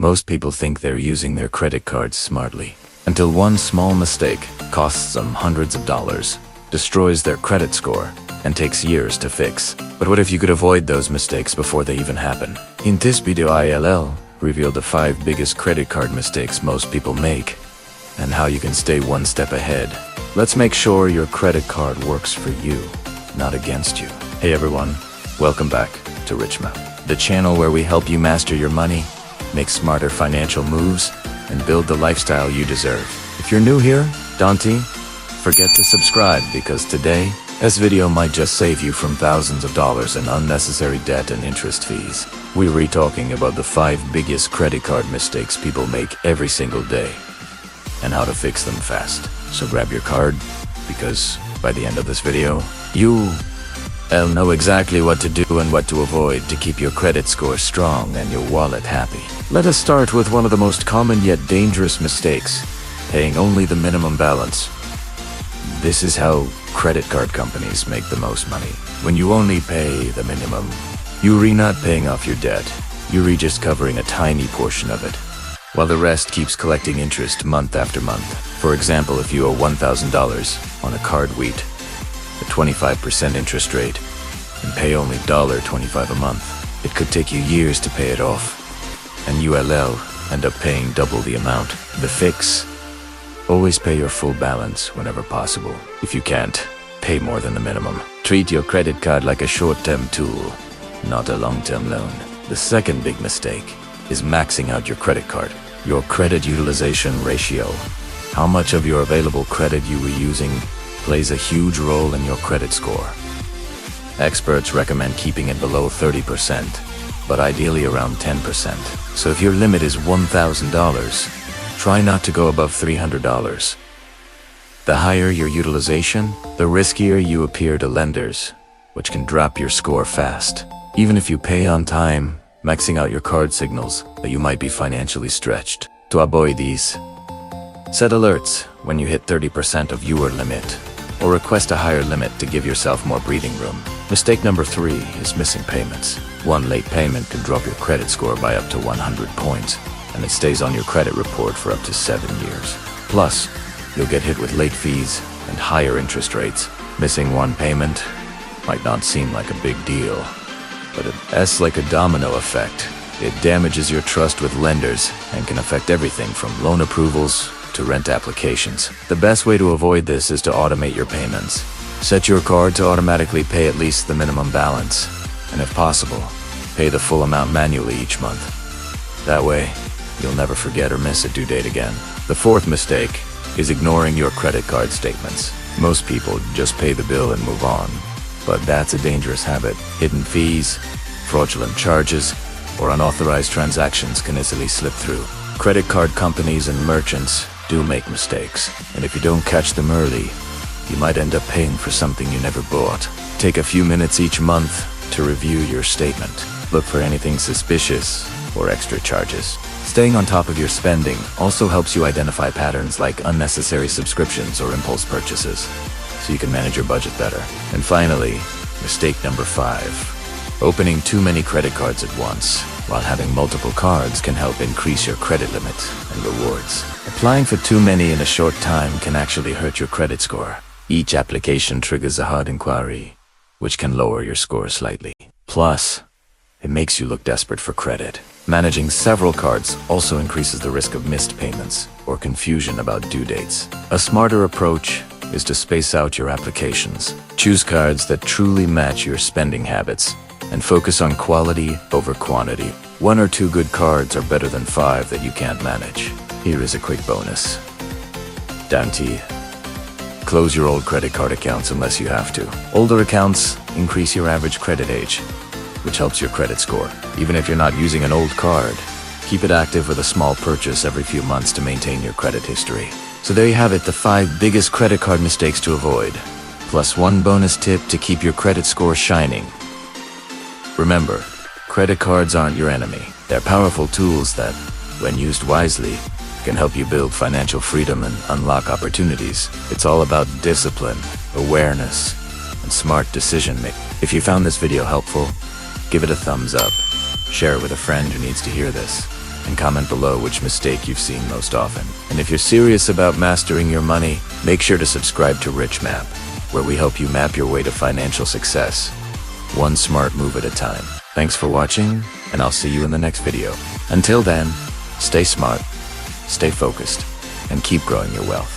Most people think they're using their credit cards smartly, until one small mistake costs them hundreds of dollars, destroys their credit score, and takes years to fix. But what if you could avoid those mistakes before they even happen? In this video, I'll reveal the 5 biggest credit card mistakes most people make, and how you can stay one step ahead. Let's make sure your credit card works for you, not against you. Hey everyone, welcome back to Richma, the channel where we help you master your money, make smarter financial moves, and build the lifestyle you deserve. If you're new here, don't forget to subscribe, because today, this video might just save you from thousands of dollars in unnecessary debt and interest fees. We're talking about the 5 biggest credit card mistakes people make every single day, and how to fix them fast. So grab your card, because by the end of this video, you'll know exactly what to do and what to avoid to keep your credit score strong and your wallet happy. Let us start with one of the most common yet dangerous mistakes: paying only the minimum balance. This is how credit card companies make the most money. When you only pay the minimum, you're not paying off your debt. You're just covering a tiny portion of it, while the rest keeps collecting interest month after month. For example, if you owe $1,000 on a card with a 25% interest rate and pay only $1.25 a month, it could take you years to pay it off, and you'll end up paying double the amount. The fix: always pay your full balance whenever possible. If you can't, pay more than the minimum. Treat your credit card like a short-term tool, not a long-term loan. The second big mistake is maxing out your credit card. Your credit utilization ratio, how much of your available credit you were using, plays a huge role in your credit score. Experts recommend keeping it below 30%, but ideally around 10%. So if your limit is $1,000, try not to go above $300. The higher your utilization, the riskier you appear to lenders, which can drop your score fast. Even if you pay on time, maxing out your card signals that you might be financially stretched. To avoid these, set alerts when you hit 30% of your limit, or request a higher limit to give yourself more breathing room. Mistake number 3 is missing payments. One late payment can drop your credit score by up to 100 points, and it stays on your credit report for up to 7 years. Plus, you'll get hit with late fees and higher interest rates. Missing one payment might not seem like a big deal, but it's like a domino effect. It damages your trust with lenders and can affect everything from loan approvals to rent applications. The best way to avoid this is to automate your payments. Set your card to automatically pay at least the minimum balance, and if possible, pay the full amount manually each month. That way, you'll never forget or miss a due date again. The 4th mistake is ignoring your credit card statements. Most people just pay the bill and move on, but that's a dangerous habit. Hidden fees, fraudulent charges, or unauthorized transactions can easily slip through. Credit card companies and merchants do make mistakes, and if you don't catch them early, you might end up paying for something you never bought. Take a few minutes each month to review your statement. Look for anything suspicious or extra charges. Staying on top of your spending also helps you identify patterns like unnecessary subscriptions or impulse purchases, so you can manage your budget better. And finally, mistake number 5. Opening too many credit cards at once. While having multiple cards can help increase your credit limit and rewards, applying for too many in a short time can actually hurt your credit score. Each application triggers a hard inquiry, which can lower your score slightly. Plus, it makes you look desperate for credit. Managing several cards also increases the risk of missed payments or confusion about due dates. A smarter approach is to space out your applications. Choose cards that truly match your spending habits, and focus on quality over quantity. 1 or 2 good cards are better than 5 that you can't manage. Here is a quick bonus. Don't close your old credit card accounts unless you have to. Older accounts increase your average credit age, which helps your credit score. Even if you're not using an old card, keep it active with a small purchase every few months to maintain your credit history. So there you have it, the 5 biggest credit card mistakes to avoid, plus 1 bonus tip to keep your credit score shining. Remember, credit cards aren't your enemy. They're powerful tools that, when used wisely, can help you build financial freedom and unlock opportunities. It's all about discipline, awareness, and smart decision-making. If you found this video helpful, give it a thumbs up, share it with a friend who needs to hear this, and comment below which mistake you've seen most often. And if you're serious about mastering your money, make sure to subscribe to Rich Map, where we help you map your way to financial success, one smart move at a time. Thanks for watching, and I'll see you in the next video. Until then, stay smart, stay focused, and keep growing your wealth.